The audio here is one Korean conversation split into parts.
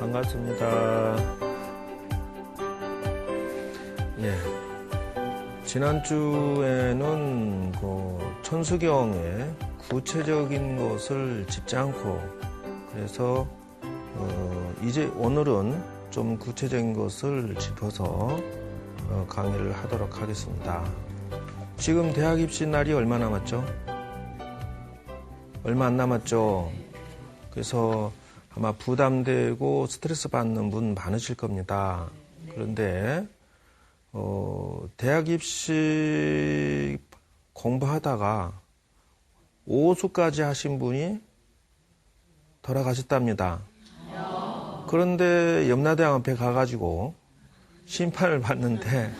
반갑습니다. 예. 지난주에는 천수경의 구체적인 것을 짚지 않고, 그래서 이제 오늘은 좀 구체적인 것을 짚어서 강의를 하도록 하겠습니다. 지금 대학 입시 날이 얼마 남았죠? 얼마 안 남았죠? 그래서 아마 부담되고 스트레스 받는 분 많으실 겁니다. 그런데 대학 입시 공부하다가 오수까지 하신 분이 돌아가셨답니다. 그런데 염라대왕 앞에 가가지고 심판을 받는데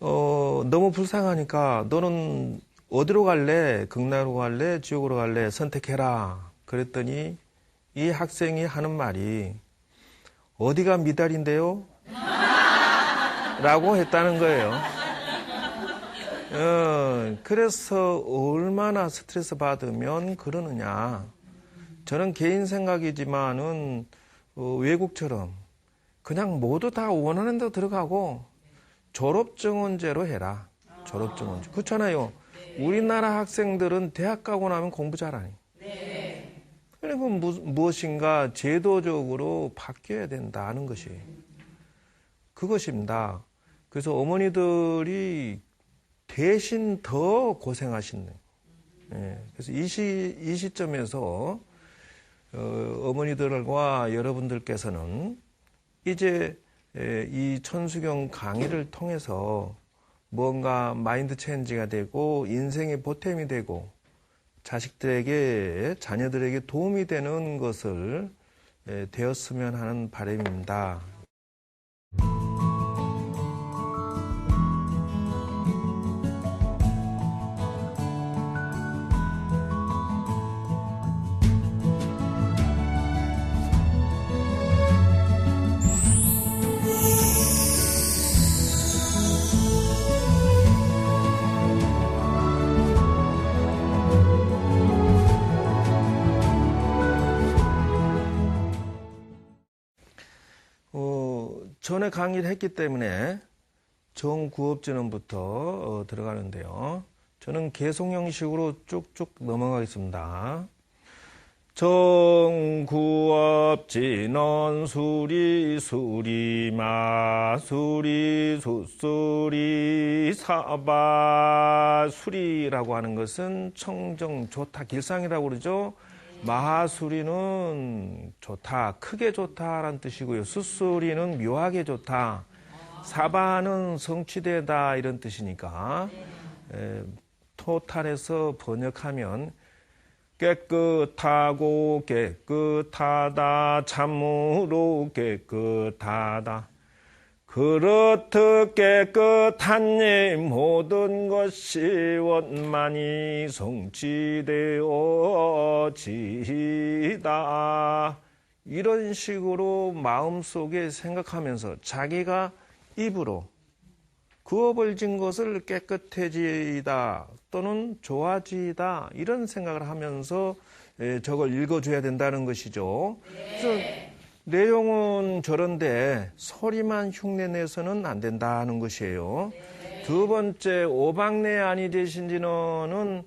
너무 불쌍하니까 너는 어디로 갈래? 극락으로 갈래? 지옥으로 갈래? 선택해라. 그랬더니 이 학생이 하는 말이 어디가 미달인데요? 라고 했다는 거예요. 그래서 얼마나 스트레스 받으면 그러느냐. 저는 개인 생각이지만은 외국처럼 그냥 모두 다 원하는 데 들어가고 졸업증언제로 해라. 졸업증언제. 그렇잖아요. 우리나라 학생들은 대학 가고 나면 공부 잘하니. 그리고 무엇인가 제도적으로 바뀌어야 된다는 것이 그것입니다. 그래서 어머니들이 대신 더 고생하시는. 그래서 이 시점에서 어머니들과 여러분들께서는 이제 이 천수경 강의를 통해서 뭔가 마인드 체인지가 되고 인생의 보탬이 되고 자식들에게, 자녀들에게 도움이 되는 것을 되었으면 하는 바람입니다. 전에 강의를 했기 때문에 정구업진원부터 들어가는데요. 저는 계속 형식으로 쭉쭉 넘어가겠습니다. 정구업진원 수리 수리마 수리 수수리 사바 수리라고 하는 것은 청정 좋다 길상이라고 그러죠. 마하수리는 좋다, 크게 좋다라는 뜻이고요. 수수리는 묘하게 좋다, 사바는 성취되다 이런 뜻이니까 토탈에서 번역하면 깨끗하고 깨끗하다, 참으로 깨끗하다. 그렇듯 깨끗하니 모든 것이 원만히 성취되어지다. 이런 식으로 마음속에 생각하면서 자기가 입으로 그업을 진 것을 깨끗해지다 또는 좋아지다 이런 생각을 하면서 저걸 읽어줘야 된다는 것이죠. 그래서 내용은 저런데 소리만 흉내내서는 안 된다는 것이에요. 두 번째, 오박내 아니 되신지는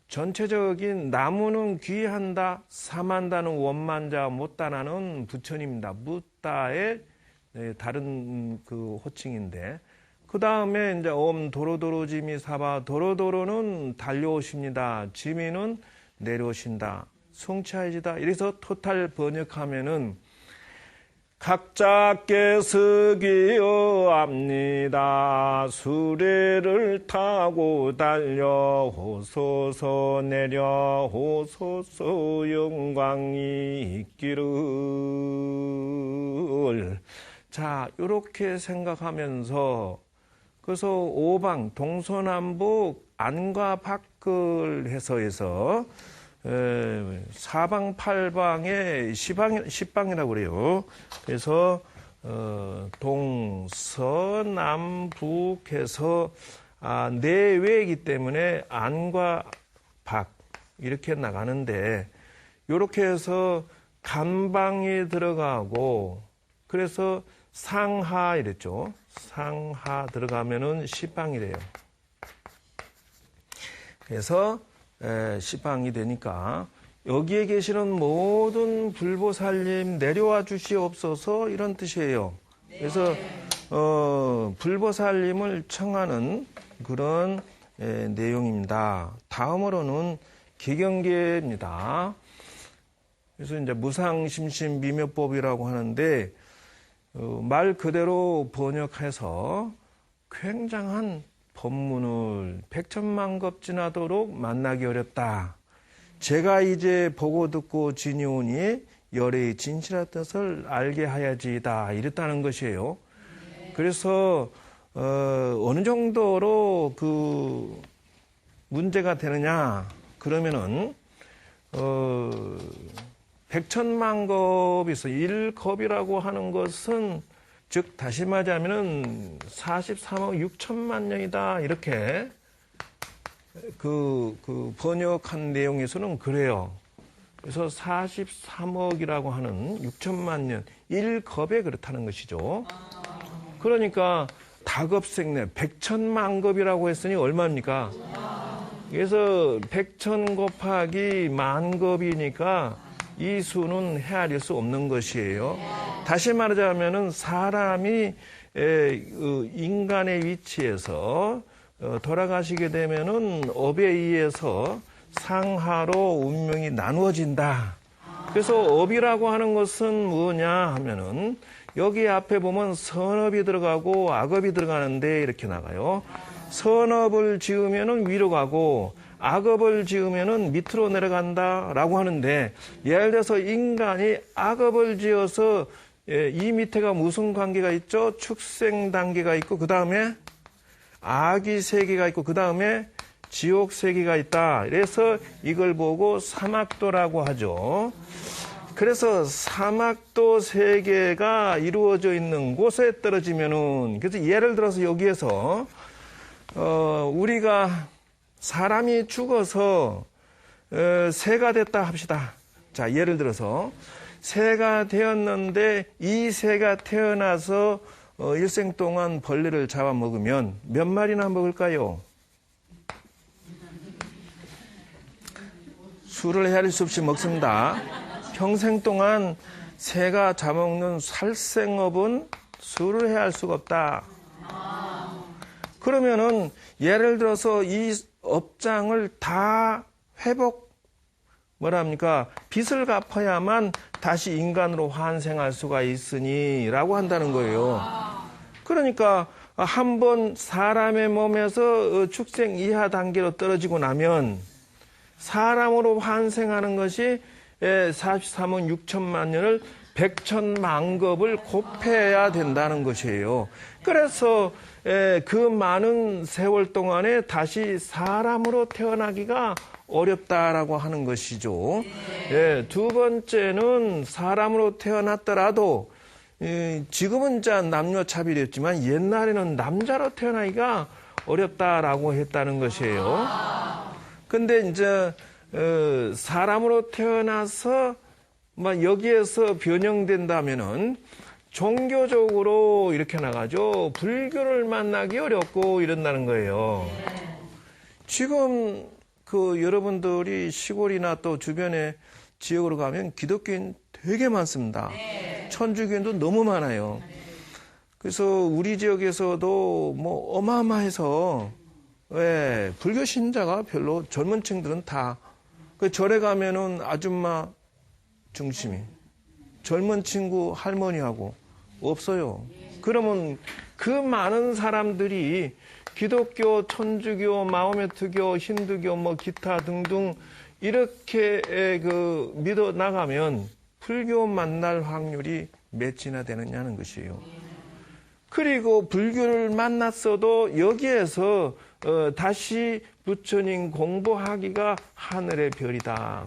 전체적인 나무는 귀한다, 사만다는 원만자, 못다나는 부처님입니다. 묻다의 다른 그 호칭인데, 그 다음에 이제 도로도로 지미 사바, 도로도로는 달려오십니다. 지미는 내려오신다. 성취하여지다. 이래서 토탈 번역하면은 각자께 기어합니다. 수레를 타고 달려오소서 내려오소서 영광이 있기를. 자, 이렇게 생각하면서 그래서 오방 동서남북 안과 밖을 해서 사방팔방에 십방이라고 그래요. 그래서 동서남북해서 내외이기 때문에 안과 밖 이렇게 나가는데, 이렇게 해서 간방에 들어가고, 그래서 상하 이랬죠. 상하 들어가면은 시방이래요. 그래서 시방이 되니까 여기에 계시는 모든 불보살님 내려와 주시옵소서 이런 뜻이에요. 그래서 불보살님을 청하는 그런 내용입니다. 다음으로는 기경계입니다. 그래서 이제 무상심심 미묘법이라고 하는데 말 그대로 번역해서 굉장한 법문을 백천만급 지나도록 만나기 어렵다. 제가 이제 보고 듣고 지니오니 열의 진실한 뜻을 알게 하야지이다. 이랬다는 것이에요. 그래서 어느 정도로 그 문제가 되느냐 그러면은 백천만급에서 1급이라고 하는 것은 즉 다시 말하자면은 43억 6천만 년이다 이렇게 그 번역한 내용에서는 그래요. 그래서 43억이라고 하는 6천만 년 1급에 그렇다는 것이죠. 그러니까 다급생내 100천만급이라고 했으니 얼마입니까? 그래서 100천 곱하기 만급이니까 이 수는 헤아릴 수 없는 것이에요. 다시 말하자면은 사람이 인간의 위치에서 돌아가시게 되면은 업에 의해서 상하로 운명이 나누어진다. 그래서 업이라고 하는 것은 뭐냐 하면은 여기 앞에 보면 선업이 들어가고 악업이 들어가는데 이렇게 나가요. 선업을 지으면은 위로 가고 악업을 지으면은 밑으로 내려간다라고 하는데 예를 들어서 인간이 악업을 지어서 이 밑에가 무슨 관계가 있죠? 축생 단계가 있고 그 다음에 아기 세계가 있고 그 다음에 지옥 세계가 있다. 그래서 이걸 보고 사막도라고 하죠. 그래서 사막도 세계가 이루어져 있는 곳에 떨어지면은 그래서 예를 들어서 여기에서 우리가 사람이 죽어서 새가 됐다 합시다. 자, 예를 들어서 새가 되었는데 이 새가 태어나서 일생 동안 벌레를 잡아먹으면 몇 마리나 먹을까요? 수를 헤아릴 수 없이 먹습니다. 평생 동안 새가 잡아먹는 살생업은 수를 헤아릴 수가 없다. 그러면은 예를 들어서 이 업장을 다 빚을 갚아야만 다시 인간으로 환생할 수가 있으니 라고 한다는 거예요. 그러니까 한번 사람의 몸에서 축생 이하 단계로 떨어지고 나면 사람으로 환생하는 것이 43억 6천만 년을 100천만급을 곱해야 된다는 것이에요. 그래서 그 많은 세월 동안에 다시 사람으로 태어나기가 어렵다라고 하는 것이죠. 두 번째는 사람으로 태어났더라도 지금은 남녀 차별이었지만 옛날에는 남자로 태어나기가 어렵다라고 했다는 것이에요. 근데 이제 사람으로 태어나서 여기에서 변형된다면은 종교적으로 이렇게 나가죠. 불교를 만나기 어렵고 이런다는 거예요. 지금 여러분들이 시골이나 또 주변에 지역으로 가면 기독교인 되게 많습니다. 천주교인도 너무 많아요. 그래서 우리 지역에서도 어마어마해서 불교 신자가 별로 젊은 층들은 다 절에 가면은 아줌마 중심이 젊은 친구 할머니하고 없어요. 그러면 그 많은 사람들이 기독교, 천주교, 마호메트교, 힌두교, 기타 등등 이렇게 믿어 나가면 불교 만날 확률이 몇이나 되느냐는 것이에요. 그리고 불교를 만났어도 여기에서 다시 부처님 공부하기가 하늘의 별이다.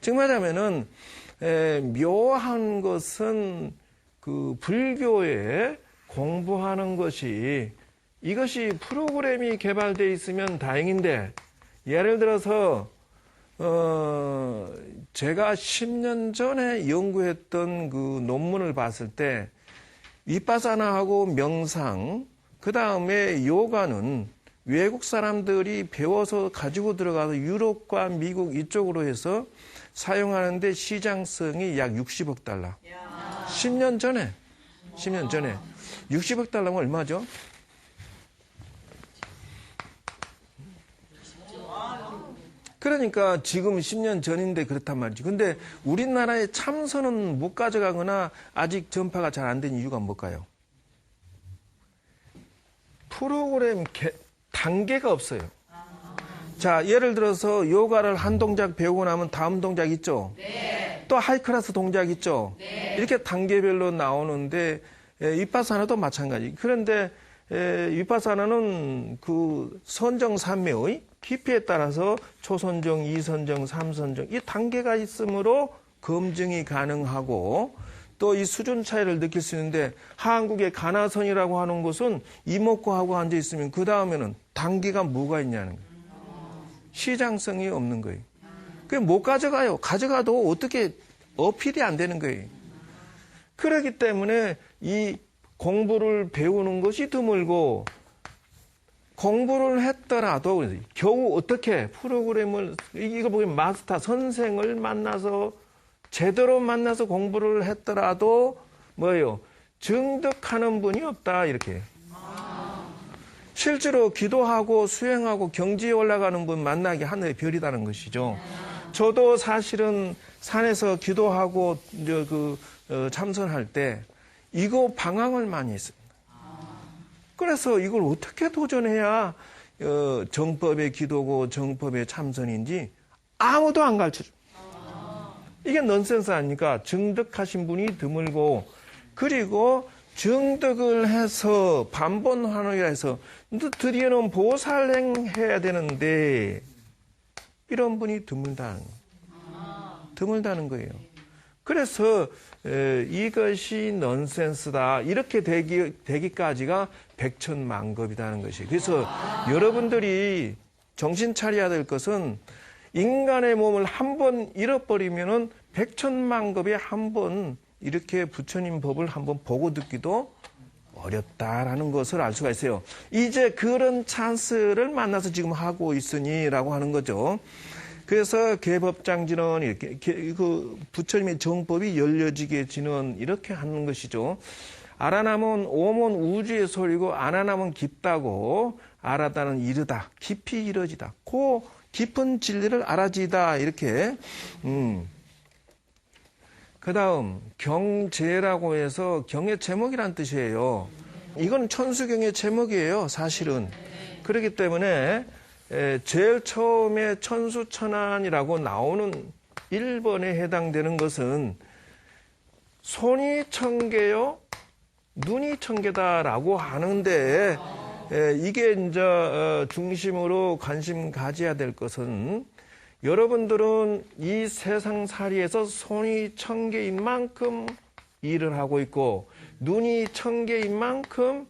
즉 말하면은 묘한 것은 불교에 공부하는 것이 이것이 프로그램이 개발되어 있으면 다행인데 예를 들어서 제가 10년 전에 연구했던 그 논문을 봤을 때 위파사나하고 명상, 그 다음에 요가는 외국 사람들이 배워서 가지고 들어가서 유럽과 미국 이쪽으로 해서 사용하는데 시장성이 약 60억 달러. 10년 전에 60억 달러면 얼마죠? 그러니까 지금 10년 전인데 그렇단 말이지. 근데 우리나라의 참선은 못 가져가거나 아직 전파가 잘 안 된 이유가 뭘까요? 프로그램 단계가 없어요. 자, 예를 들어서 요가를 한 동작 배우고 나면 다음 동작 있죠? 네. 또 하이클래스 동작 있죠? 네. 이렇게 단계별로 나오는데 위파사나도 마찬가지. 그런데 위파사나는 그 선정산매의 깊이에 따라서 초선정, 이선정, 삼선정 이 단계가 있으므로 검증이 가능하고 또 이 수준 차이를 느낄 수 있는데 한국의 가나선이라고 하는 것은 이목구하고 앉아 있으면 그 다음에는 단계가 뭐가 있냐는 거예요. 시장성이 없는 거예요. 그게 못 가져가요. 가져가도 어떻게 어필이 안 되는 거예요. 그렇기 때문에 이 공부를 배우는 것이 드물고 공부를 했더라도 겨우 어떻게 프로그램을 이거 보면 마스터 선생을 만나서 제대로 만나서 공부를 했더라도 뭐예요? 증득하는 분이 없다 이렇게. 실제로 기도하고 수행하고 경지에 올라가는 분 만나기 하늘의 별이라는 것이죠. 저도 사실은 산에서 기도하고 참선할 때 이거 방황을 많이 했습니다. 그래서 이걸 어떻게 도전해야 정법의 기도고 정법의 참선인지 아무도 안 가르쳐줘. 이게 넌센스 아닙니까? 증득하신 분이 드물고 그리고 증득을 해서 반본환원이라 해서 드디어는 보살행해야 되는데 이런 분이 드물다는 거예요. 그래서 이것이 넌센스다 이렇게 되기까지가 백천만급이라는 것이에요. 그래서 여러분들이 정신 차려야 될 것은 인간의 몸을 한 번 잃어버리면은 백천만급에 한 번 이렇게 부처님 법을 한번 보고 듣기도 어렵다라는 것을 알 수가 있어요. 이제 그런 찬스를 만나서 지금 하고 있으니라고 하는 거죠. 그래서 개법장진은 이렇게 그 부처님의 정법이 열려지게 지는 이렇게 하는 것이죠. 알아남은 오몬 우주의 소리고 알아남은 깊다고 알았다는 이르다 깊이 이르지다. 그 깊은 진리를 알아지다 이렇게. 그 다음 경제라고 해서 경의 제목이란 뜻이에요. 이건 천수경의 제목이에요. 사실은. 그렇기 때문에 제일 처음에 천수천안이라고 나오는 1번에 해당되는 것은 손이 천개요 눈이 천개다라고 하는데 이게 이제 중심으로 관심 가져야 될 것은 여러분들은 이 세상살이에서 손이 1000개인 만큼 일을 하고 있고 눈이 1000개인 만큼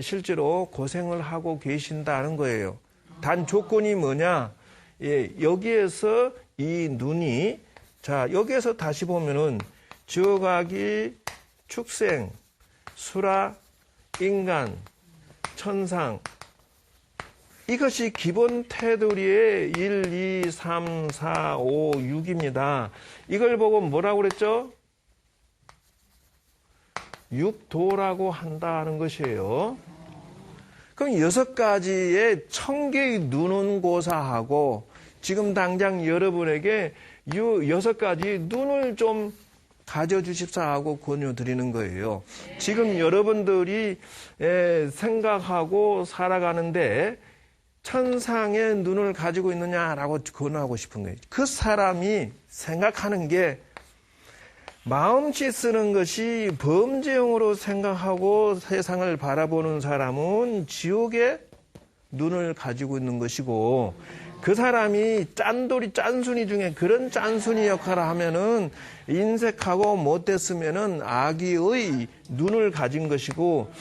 실제로 고생을 하고 계신다는 거예요. 단 조건이 뭐냐? 여기에서 이 눈이 자 여기에서 다시 보면은 지어가기, 축생, 수라, 인간, 천상 이것이 기본 테두리의 1, 2, 3, 4, 5, 6입니다. 이걸 보고 뭐라고 그랬죠? 육도라고 한다는 것이에요. 그럼 6가지의 1000개의 눈은 고사하고 지금 당장 여러분에게 이 6가지 눈을 좀 가져주십사 하고 권유드리는 거예요. 지금 여러분들이 생각하고 살아가는데 천상의 눈을 가지고 있느냐라고 권하고 싶은 거예요. 그 사람이 생각하는 게 마음씨 쓰는 것이 범죄형으로 생각하고 세상을 바라보는 사람은 지옥의 눈을 가지고 있는 것이고 그 사람이 짠순이 중에 그런 짠순이 역할을 하면은 인색하고 못됐으면은 악의의 눈을 가진 것이고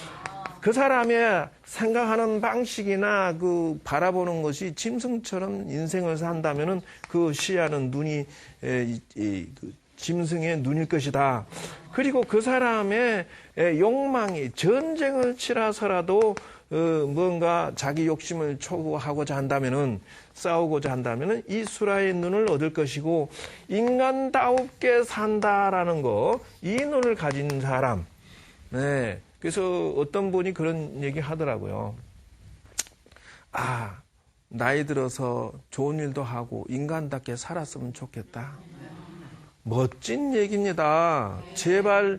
그 사람의 생각하는 방식이나 그 바라보는 것이 짐승처럼 인생을 산다면은 그 시야는 눈이 그 짐승의 눈일 것이다. 그리고 그 사람의 욕망이 전쟁을 치라서라도 뭔가 자기 욕심을 초구하고자 한다면은 싸우고자 한다면은 이 수라의 눈을 얻을 것이고 인간다웁게 산다라는 거, 이 눈을 가진 사람. 네. 그래서 어떤 분이 그런 얘기 하더라고요. 아, 나이 들어서 좋은 일도 하고 인간답게 살았으면 좋겠다. 멋진 얘기입니다. 제발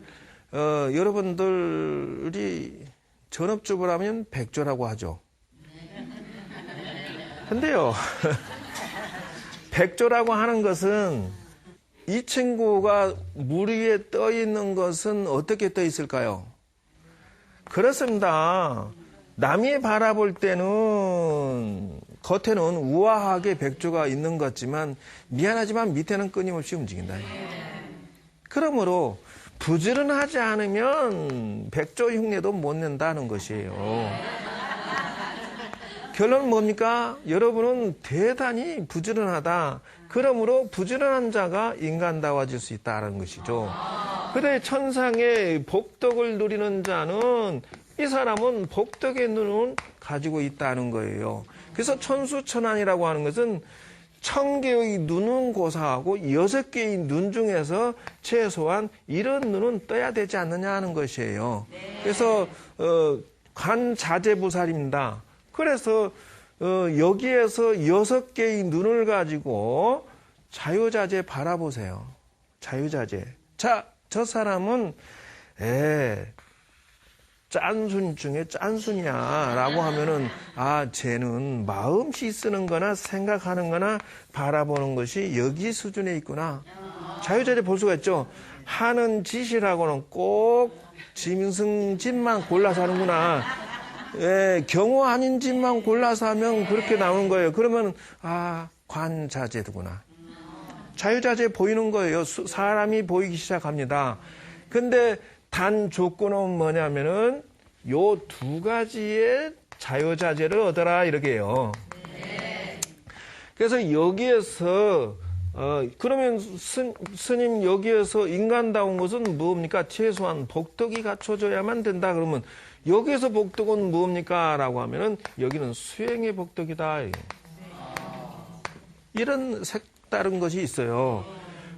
여러분들이 전업주부라면 백조라고 하죠. 근데요, 백조라고 하는 것은 이 친구가 물 위에 떠 있는 것은 어떻게 떠 있을까요? 그렇습니다. 남이 바라볼 때는 겉에는 우아하게 백조가 있는 것 같지만 미안하지만 밑에는 끊임없이 움직인다. 그러므로 부지런하지 않으면 백조 흉내도 못 낸다는 것이에요. 결론은 뭡니까? 여러분은 대단히 부지런하다. 그러므로 부지런한 자가 인간다워질 수 있다는 것이죠. 그래 천상의 복덕을 누리는 자는 이 사람은 복덕의 눈을 가지고 있다는 거예요. 그래서 천수천안이라고 하는 것은 1000개의 눈은 고사하고 6개의 눈 중에서 최소한 이런 눈은 떠야 되지 않느냐 하는 것이에요. 그래서 관자재부살입니다. 그래서 여기에서 6개의 눈을 가지고 자유자재 바라보세요. 자유자재. 자, 저 사람은 짠순 중에 짠순이야 라고 하면은 쟤는 마음씨 쓰는 거나 생각하는 거나 바라보는 것이 여기 수준에 있구나. 자유자재 볼 수가 있죠. 하는 짓이라고는 꼭 짐승짓만 골라서 하는구나. 경우 아닌 짓만 골라서 하면 그렇게 나오는 거예요. 그러면 관자재구나. 자유자재 보이는 거예요. 사람이 보이기 시작합니다. 근데 단 조건은 뭐냐면은 요 2가지의 자유자재를 얻어라 이렇게 해요. 그래서 여기에서 그러면 스님 여기에서 인간다운 것은 뭡니까? 최소한 복덕이 갖춰져야만 된다. 그러면 여기에서 복덕은 뭡니까? 라고 하면은 여기는 수행의 복덕이다. 이런 색다른 것이 있어요.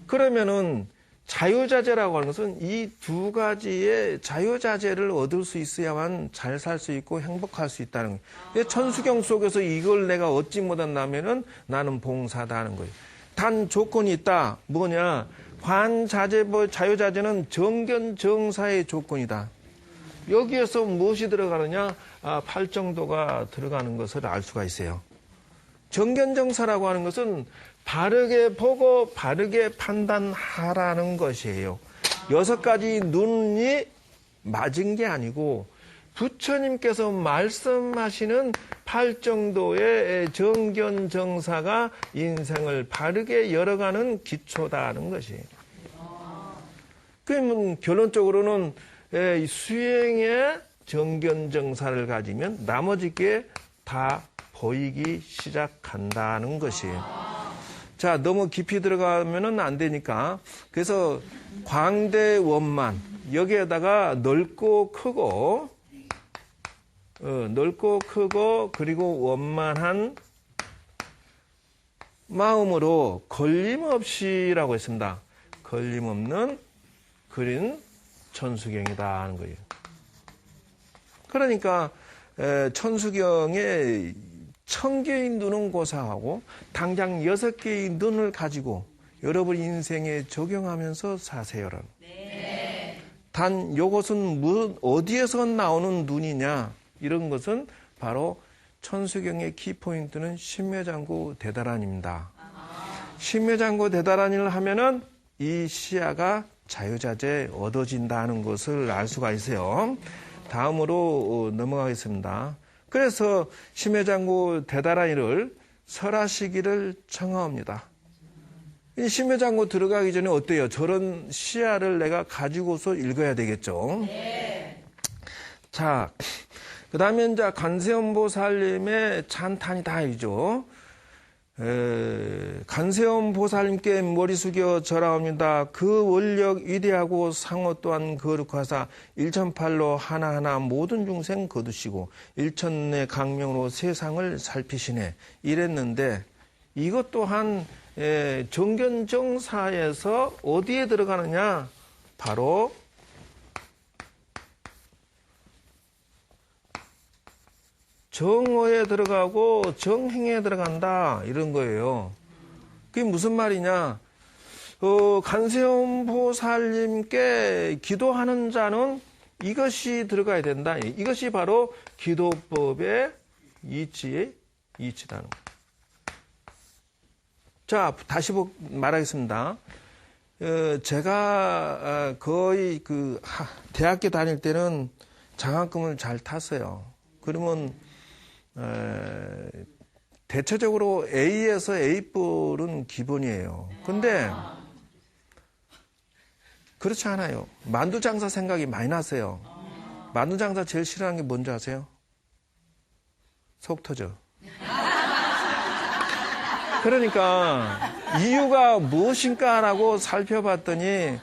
그러면은 자유자재라고 하는 것은 이 2가지의 자유자재를 얻을 수 있어야만 잘 살 수 있고 행복할 수 있다는 거예요. 천수경 속에서 이걸 내가 얻지 못한다면은 나는 봉사다 하는 거예요. 단 조건이 있다. 뭐냐? 관자재, 자유자재는 정견정사의 조건이다. 여기에서 무엇이 들어가느냐? 팔정도가 들어가는 것을 알 수가 있어요. 정견정사라고 하는 것은 바르게 보고 바르게 판단하라는 것이에요. 6가지 눈이 맞은 게 아니고 부처님께서 말씀하시는 팔정도의 정견정사가 인생을 바르게 열어가는 기초다는 것이에요. 그러면 결론적으로는 수행의 정견정사를 가지면 나머지 게 다 보이기 시작한다는 것이에요. 자, 너무 깊이 들어가면은 안 되니까. 그래서 광대원만, 여기에다가 넓고 크고, 그리고 원만한 마음으로 걸림없이라고 했습니다. 걸림없는 그린 천수경이다 하는 거예요. 그러니까 천수경에 1000개의 눈은 고사하고 당장 6개의 눈을 가지고 여러분 인생에 적용하면서 사세요라. 단 이것은 어디에서 나오는 눈이냐? 이런 것은 바로 천수경의 키포인트는 신묘장구 대다란입니다. 신묘장구 대다란을 하면은 이 시야가 자유자재 얻어진다는 것을 알 수가 있어요. 다음으로 넘어가겠습니다. 그래서 심해장구 대다란이를 설하시기를 청하옵니다. 이 심해장구 들어가기 전에 어때요? 저런 시야를 내가 가지고서 읽어야 되겠죠. 자, 그 다음에 이제 관세음보살님의 찬탄이다, 이죠. 관세음보살님께 머리 숙여 절하옵니다. 그 원력 위대하고 상호 또한 거룩하사 일천팔로 하나하나 모든 중생 거두시고 일천내 강명으로 세상을 살피시네. 이랬는데 이것 또한 정견정사에서 어디에 들어가느냐? 바로 정어에 들어가고 정행에 들어간다 이런 거예요. 그게 무슨 말이냐? 관세음보살님께 기도하는 자는 이것이 들어가야 된다. 이것이 바로 기도법의 이치라는 거예요. 자, 다시 말하겠습니다. 제가 거의 대학교 다닐 때는 장학금을 잘 탔어요. 그러면 대체적으로 A에서 A+은 기본이에요. 근데 그렇지 않아요. 만두장사 생각이 많이 났어요. 만두장사 제일 싫어하는 게 뭔지 아세요? 속 터져. 그러니까 이유가 무엇인가라고 살펴봤더니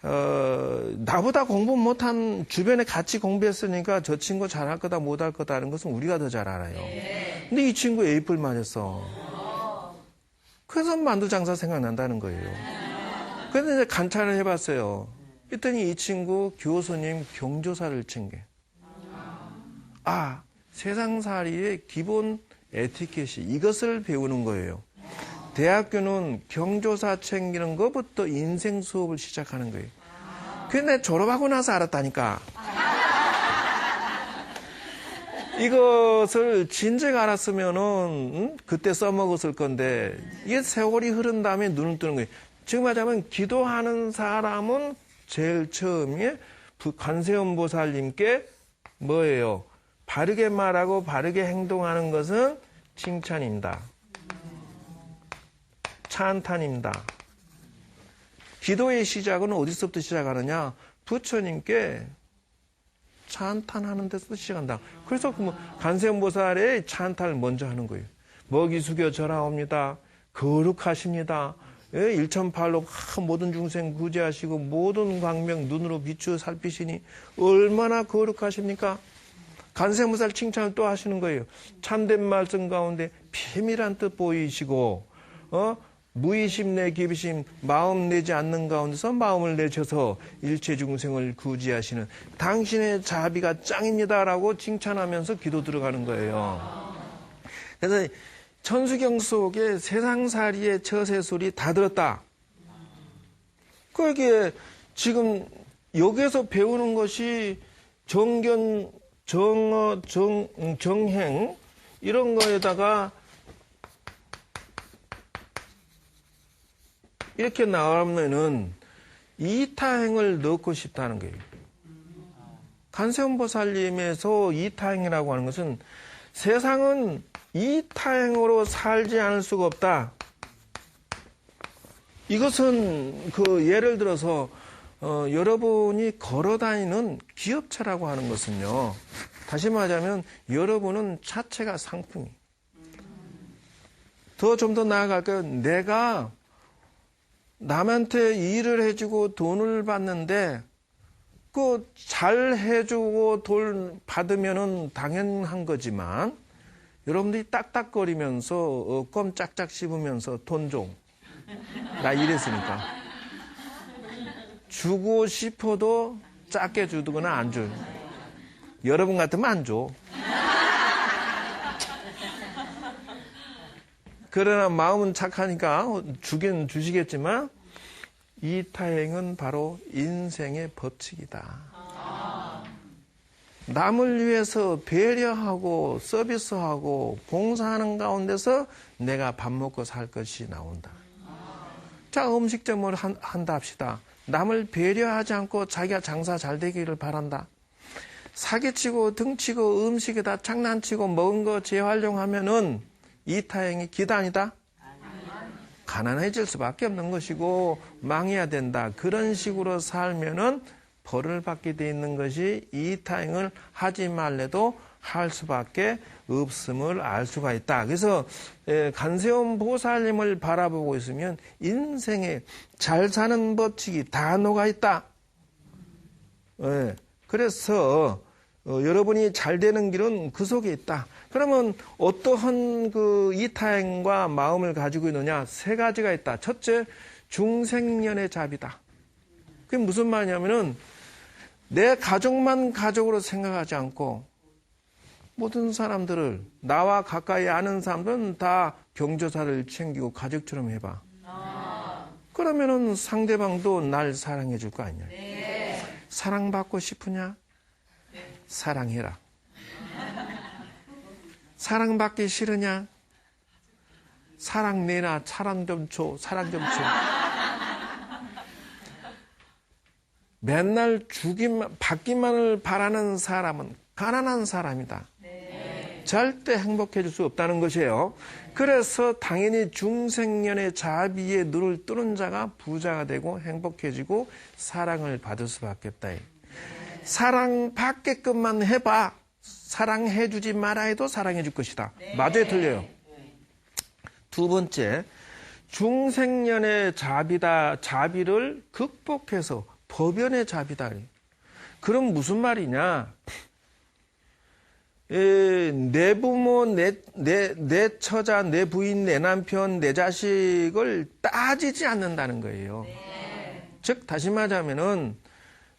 나보다 공부 못한 주변에 같이 공부했으니까 저 친구 잘할 거다 못할 거다라는 것은 우리가 더 잘 알아요. 근데 이 친구 A+ 맞았어. 그래서 만두장사 생각난다는 거예요. 그래서 이제 관찰을 해봤어요. 그랬더니 이 친구 교수님 경조사를 챙겨. 세상살이의 기본 에티켓이 이것을 배우는 거예요. 대학교는 경조사 챙기는 것부터 인생 수업을 시작하는 거예요. 근데 졸업하고 나서 알았다니까. 이것을 진즉 알았으면은 그때 써먹었을 건데 이게 세월이 흐른 다음에 눈을 뜨는 거예요. 지금 하자면 기도하는 사람은 제일 처음에 관세음보살님께 뭐예요? 바르게 말하고 바르게 행동하는 것은 칭찬입니다. 찬탄입니다. 기도의 시작은 어디서부터 시작하느냐? 부처님께 찬탄하는 데서 시작한다. 그래서 관세음보살의 찬탄을 먼저 하는 거예요. 먹이 숙여 절하옵니다. 거룩하십니다. 일천팔로 모든 중생 구제하시고 모든 광명 눈으로 비추어 살피시니 얼마나 거룩하십니까? 관세음보살 칭찬을 또 하시는 거예요. 참된 말씀 가운데 비밀한 뜻 보이시고 무의심 내 기비심 마음 내지 않는 가운데서 마음을 내셔서 일체 중생을 구제하시는 당신의 자비가 짱입니다라고 칭찬하면서 기도 들어가는 거예요. 그래서 천수경 속에 세상살이의 처세술이 다 들었다. 그게 지금 여기에서 배우는 것이 정견, 정어, 정행 이런 거에다가 이렇게 나오면은 이타행을 넣고 싶다는 거예요. 관세음보살님에서 이타행이라고 하는 것은 세상은 이타행으로 살지 않을 수가 없다. 이것은 예를 들어서 여러분이 걸어다니는 기업차라고 하는 것은요. 다시 말하자면 여러분은 자체가 상품이. 좀 더 나아갈까요? 내가 남한테 일을 해주고 돈을 받는데 잘 해주고 돈 받으면은 당연한 거지만 여러분들이 딱딱거리면서 껌 짝짝 씹으면서 돈 줘. 나 이랬으니까. 주고 싶어도 작게 주거나 안 줘요. 여러분 같으면 안 줘. 그러나 마음은 착하니까 주긴 주시겠지만 이타행은 바로 인생의 법칙이다. 남을 위해서 배려하고 서비스하고 봉사하는 가운데서 내가 밥 먹고 살 것이 나온다. 자, 음식점을 한다 합시다. 남을 배려하지 않고 자기가 장사 잘 되기를 바란다. 사기치고 등치고 음식에다 장난치고 먹은 거 재활용하면은 이타행이 기단이다? 가난해질 수밖에 없는 것이고 망해야 된다. 그런 식으로 살면은 벌을 받게 돼 있는 것이 이타행을 하지 말래도 할 수밖에 없음을 알 수가 있다. 그래서 간세음 보살님을 바라보고 있으면 인생에 잘 사는 법칙이 다 녹아 있다. 그래서 여러분이 잘 되는 길은 그 속에 있다. 그러면 어떠한 그 이타행과 마음을 가지고 있느냐? 세 가지가 있다. 첫째, 중생년의 자비다. 그게 무슨 말이냐면은 내 가족만 가족으로 생각하지 않고 모든 사람들을, 나와 가까이 아는 사람들은 다 경조사를 챙기고 가족처럼 해봐. 그러면은 상대방도 날 사랑해 줄 거 아니냐. 사랑받고 싶으냐? 사랑해라. 사랑받기 싫으냐? 사랑 내나, 사랑 좀 줘, 사랑 좀 줘. 맨날 받기만을 바라는 사람은 가난한 사람이다. 절대 행복해질 수 없다는 것이에요. 그래서 당연히 중생년의 자비에 눈을 뜨는 자가 부자가 되고 행복해지고 사랑을 받을 수밖에 없다. 사랑받게끔만 해봐. 사랑해주지 마라 해도 사랑해줄 것이다. 맞아요, 틀려요? 두 번째, 중생년의 자비다. 자비를 극복해서 법연의 자비다. 그럼 무슨 말이냐? 내 부모, 내 처자, 내 부인, 내 남편, 내 자식을 따지지 않는다는 거예요. 즉, 다시 말하자면은,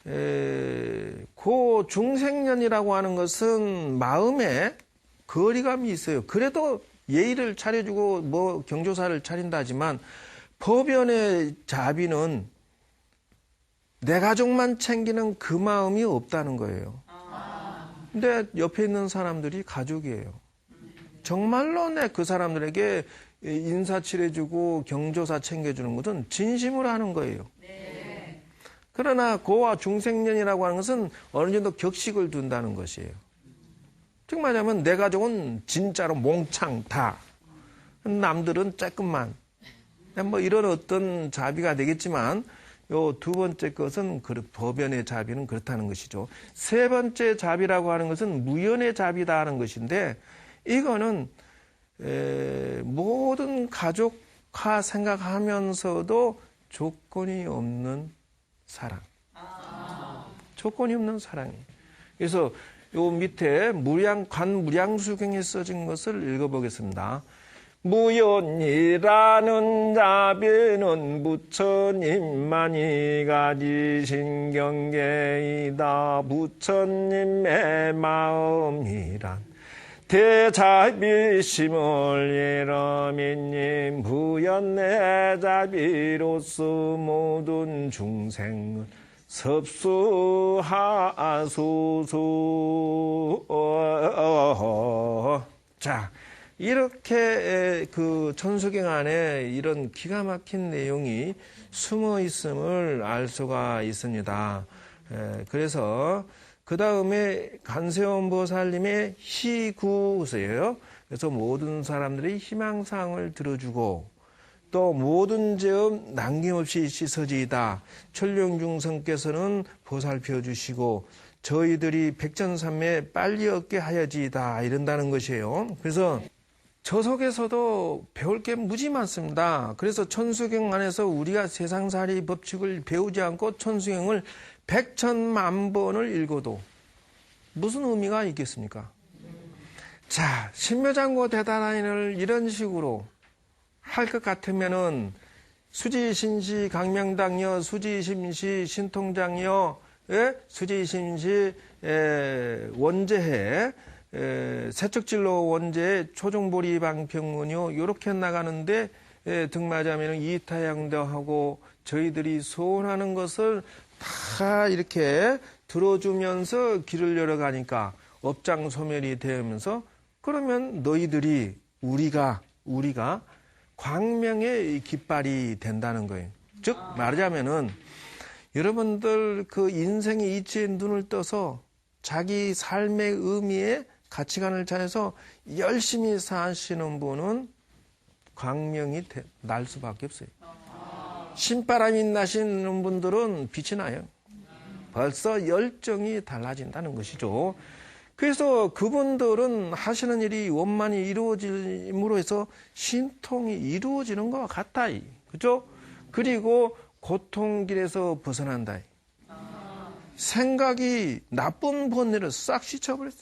그 중생년이라고 하는 것은 마음에 거리감이 있어요. 그래도 예의를 차려주고 뭐 경조사를 차린다 하지만 법연의 자비는 내 가족만 챙기는 그 마음이 없다는 거예요. 근데 옆에 있는 사람들이 가족이에요. 정말로 내 그 사람들에게 인사치레주고 경조사 챙겨주는 것은 진심으로 하는 거예요. 그러나 고와 중생년이라고 하는 것은 어느 정도 격식을 둔다는 것이에요. 즉 말하자면 내 가족은 진짜로 몽창 다. 남들은 조금만. 뭐 이런 어떤 자비가 되겠지만 요 두 번째 것은 법연의 자비는 그렇다는 것이죠. 세 번째 자비라고 하는 것은 무연의 자비다 하는 것인데 이거는 모든 가족화 생각하면서도 조건이 없는 사랑. 조건이 없는 사랑이에요. 그래서 요 밑에 관무량수경에 써진 것을 읽어보겠습니다. 무연이라는 자비는 부처님만이 가지신 경계이다. 부처님의 마음이란 대자비심을 이러미님 무연의 자비로서 모든 중생을 섭수하소서. 자, 이렇게 그 천수경 안에 이런 기가 막힌 내용이 숨어 있음을 알 수가 있습니다. 그래서 그 다음에 간세음 보살님의 희구서예요. 그래서 모든 사람들이 희망사항을 들어주고 또 모든 죄업 남김없이 씻어지이다. 천룡중성께서는 보살펴 주시고 저희들이 백전삼매 빨리 얻게 하여지이다. 이런다는 것이에요. 그래서 저 속에서도 배울 게 무지 많습니다. 그래서 천수경 안에서 우리가 세상살이 법칙을 배우지 않고 천수경을 100,000,000 번을 읽어도 무슨 의미가 있겠습니까? 자, 신묘장고 대단한을 이런 식으로 할 것 같으면은 수지신시 강명당여, 수지심시 신통장여, 수지심시 원제해, 세척진로 원제해 초종보리 방평문요 이렇게 나가는데 등마자면은 이타양도 하고 저희들이 소원하는 것을 다 이렇게 들어주면서 길을 열어가니까 업장소멸이 되면서 그러면 너희들이 우리가 광명의 깃발이 된다는 거예요. 즉 말하자면은 여러분들 그 인생의 이치에 눈을 떠서 자기 삶의 의미에 가치관을 찾아서 열심히 사시는 분은 광명이 날 수밖에 없어요. 신바람이 나시는 분들은 빛이 나요. 벌써 열정이 달라진다는 것이죠. 그래서 그분들은 하시는 일이 원만히 이루어짐으로 해서 신통이 이루어지는 것 같다. 그죠? 그리고 고통길에서 벗어난다. 생각이 나쁜 본능을 싹 씻어버렸어.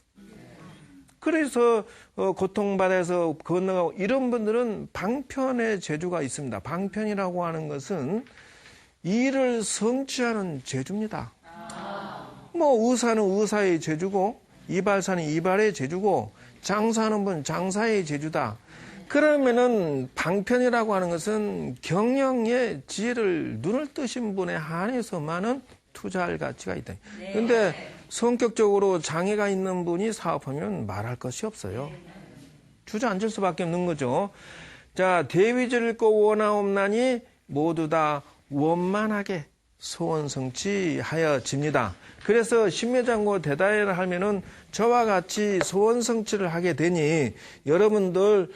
그래서 고통받아서 건너가고 이런 분들은 방편의 재주가 있습니다. 방편이라고 하는 것은 일을 성취하는 재주입니다. 뭐 의사는 의사의 재주고 이발사는 이발의 재주고 장사하는 분 장사의 재주다. 그러면은 방편이라고 하는 것은 경영의 지혜를 눈을 뜨신 분에 한해서만은 투자할 가치가 있다. 그런데 성격적으로 장애가 있는 분이 사업하면 말할 것이 없어요. 주저앉을 수밖에 없는 거죠. 자, 대위를 꼭 원하옵나니 모두 다 원만하게 소원 성취하여집니다. 그래서 신묘장구 대다해를 하면은 저와 같이 소원 성취를 하게 되니 여러분들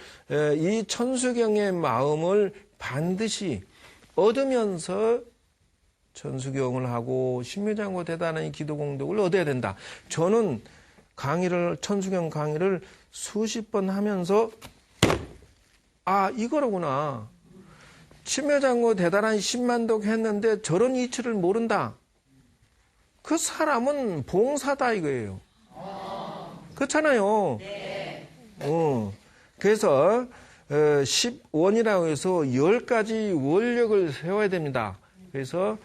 이 천수경의 마음을 반드시 얻으면서 천수경을 하고 신묘장구 대단한 기도 공덕을 얻어야 된다. 저는 천수경 강의를 수십 번 하면서 이거로구나. 신묘장구 대단한 10만독 했는데 저런 이치를 모른다. 그 사람은 봉사다 이거예요. 그렇잖아요. 네. 그래서 10원이라고 해서 10가지 원력을 세워야 됩니다. 그래서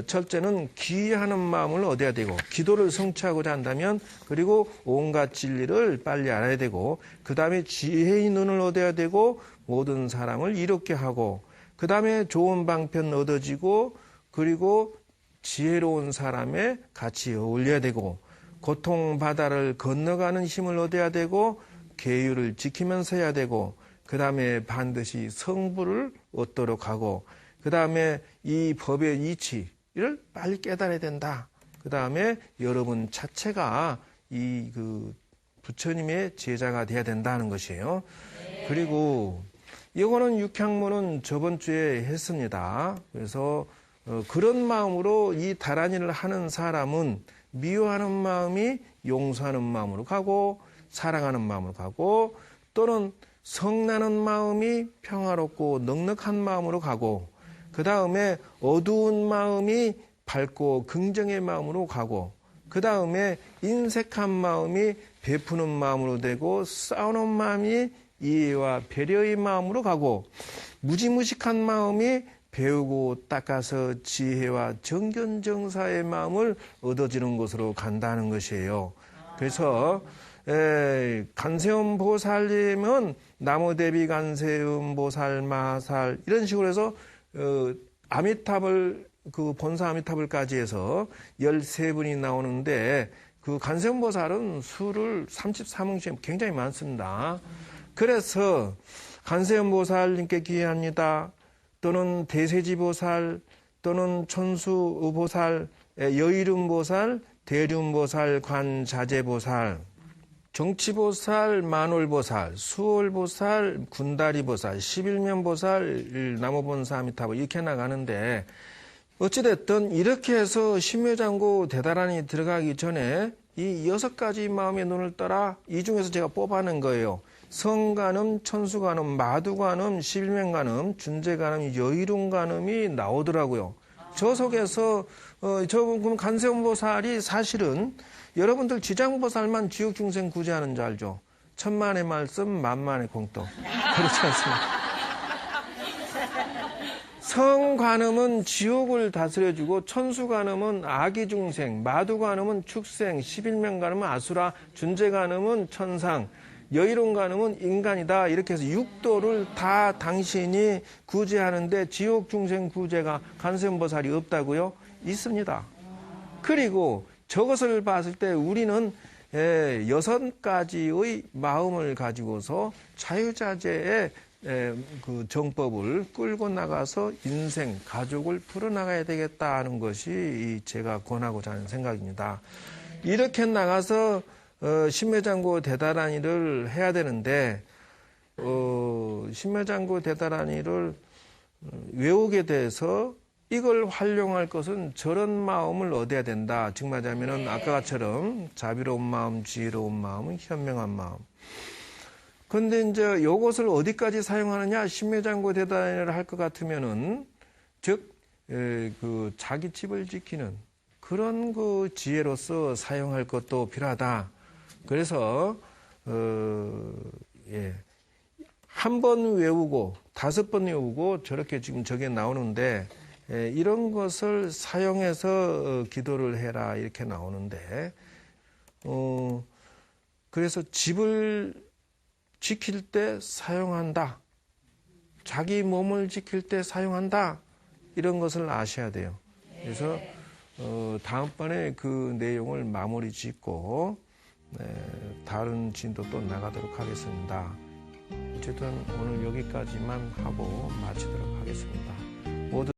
첫째는 기하는 마음을 얻어야 되고 기도를 성취하고자 한다면 그리고 온갖 진리를 빨리 알아야 되고 그 다음에 지혜의 눈을 얻어야 되고 모든 사람을 이롭게 하고 그 다음에 좋은 방편 얻어지고 그리고 지혜로운 사람의 같이 어울려야 되고 고통 바다를 건너가는 힘을 얻어야 되고 계율을 지키면서 해야 되고 그 다음에 반드시 성부를 얻도록 하고 그 다음에 이 법의 이치를 빨리 깨달아야 된다. 그 다음에 여러분 자체가 부처님의 제자가 돼야 된다는 것이에요. 네. 그리고 이거는 육향문은 저번 주에 했습니다. 그래서 그런 마음으로 이 다란이를 하는 사람은 미워하는 마음이 용서하는 마음으로 가고 사랑하는 마음으로 가고 또는 성나는 마음이 평화롭고 넉넉한 마음으로 가고 그 다음에 어두운 마음이 밝고 긍정의 마음으로 가고 그 다음에 인색한 마음이 베푸는 마음으로 되고 싸우는 마음이 이해와 배려의 마음으로 가고 무지무식한 마음이 배우고 닦아서 지혜와 정견정사의 마음을 얻어지는 것으로 간다는 것이에요. 그래서 간세음 보살님은 나무대비 간세음 보살 마살 이런 식으로 해서 아미타불 본사 아미타불까지 해서 13분이 나오는데 그 간세음 보살은 수를 33응시에 굉장히 많습니다. 그래서 간세음 보살님께 기회합니다. 또는 대세지보살, 또는 천수보살, 여의륜보살, 대륜보살, 관자재보살, 정치보살, 만월보살, 수월보살, 군다리보살, 11면보살, 나무본사 아미타불 이렇게 나가는데 어찌됐든 이렇게 해서 신묘장구 대다란이 들어가기 전에 이 6가지 마음의 눈을 떠라 이 중에서 제가 뽑아낸 거예요. 성간음, 천수간음, 마두간음, 11면간음, 준재간음, 여의륜간음이 나오더라고요. 저 속에서 그럼 간세음보살이 사실은 여러분들 지장보살만 지옥중생 구제하는 줄 알죠? 천만의 말씀, 만만의 공덕. 그렇지 않습니까? 성간음은 지옥을 다스려주고 천수간음은 아기중생, 마두간음은 축생, 11면간음은 아수라, 준재간음은 천상, 여의론간음은 인간이다. 이렇게 해서 6도를 다 당신이 구제하는데 지옥중생 구제가 간세음보살이 없다고요? 있습니다. 그리고 저것을 봤을 때 우리는 6가지의 마음을 가지고서 자유자재의 그 정법을 끌고 나가서 인생, 가족을 풀어나가야 되겠다는 것이 제가 권하고자 하는 생각입니다. 이렇게 나가서 신묘장구 대다란이를 해야 되는데 신묘장구 대다란이를 외우게 돼서 이걸 활용할 것은 저런 마음을 얻어야 된다. 즉 말하자면은 아까처럼 자비로운 마음, 지혜로운 마음, 현명한 마음. 그런데 이제 이것을 어디까지 사용하느냐? 심묘장고 대단을 할 것 같으면은 즉 그 자기 집을 지키는 그런 그 지혜로서 사용할 것도 필요하다. 그래서 한 번 외우고 5번 외우고 저렇게 지금 저게 나오는데 이런 것을 사용해서 기도를 해라 이렇게 나오는데 그래서 집을 지킬 때 사용한다. 자기 몸을 지킬 때 사용한다. 이런 것을 아셔야 돼요. 그래서 다음번에 그 내용을 마무리 짓고 다른 진도 또 나가도록 하겠습니다. 어쨌든 오늘 여기까지만 하고 마치도록 하겠습니다. 모두